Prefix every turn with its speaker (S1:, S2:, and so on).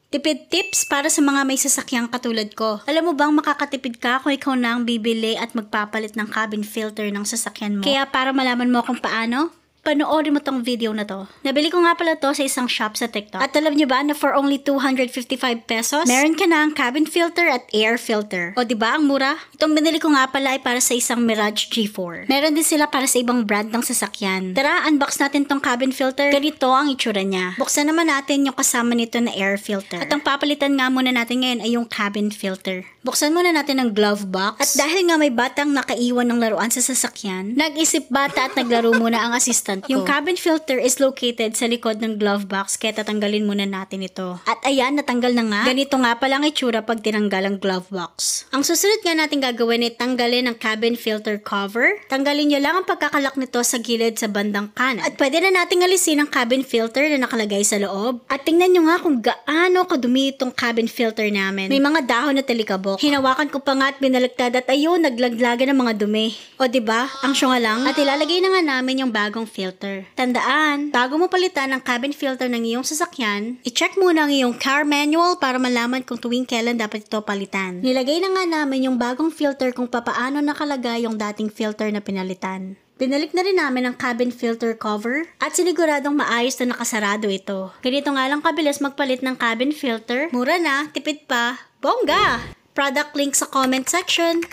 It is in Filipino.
S1: Tipid tips para sa mga may sasakyang katulad ko. Alam mo bang makakatipid ka kung ikaw na ang bibili at magpapalit ng cabin filter ng sasakyan mo? Kaya para malaman mo kung paano, panoorin mo tong video na to. Nabili ko nga pala to sa isang shop sa TikTok. At alam niyo ba na for only 255 pesos, meron ka na ang cabin filter at air filter. O diba ang mura? Itong binili ko nga pala ay para sa isang Mirage G4. Meron din sila para sa ibang brand ng sasakyan. Tara, unbox natin tong cabin filter. Ganito ang itsura niya. Buksan naman natin yung kasama nito na air filter. At ang papalitan nga muna natin ngayon ay yung cabin filter. Buksan muna natin ang glove box. At dahil nga may batang nakaiwan ng laruan sa sasakyan, nag-isip bata at naglaro muna ang assistant ko. Yung cabin filter is located sa likod ng glove box, kaya tatanggalin muna natin ito. At ayan, natanggal na nga. Ganito nga pala ang itsura pag tinanggal ang glove box. Ang susunod nga natin gagawin ay tanggalin ang cabin filter cover. Tanggalin nyo lang ang pagkakalak nito sa gilid sa bandang kanan. At pwede na nating alisin ang cabin filter na nakalagay sa loob. At tingnan nyo nga kung gaano kadumi itong cabin filter namin. May mga dahon na talikabok. Hinawakan ko pa nga at binaliktad at ayun, naglaglagan ng mga dumi. O diba? Ang syunga lang. At ilalagay na nga namin yung bagong filter. Tandaan, bago mo palitan ang cabin filter ng iyong sasakyan, i-check muna ang iyong car manual para malaman kung tuwing kailan dapat ito palitan. Nilagay na nga namin yung bagong filter kung papaano nakalagay yung dating filter na pinalitan. Binalik na rin namin ang cabin filter cover at siniguradong maayos na nakasarado ito. Ganito nga lang kabilis magpalit ng cabin filter. Mura na, tipid pa, bongga! Product link sa comment section.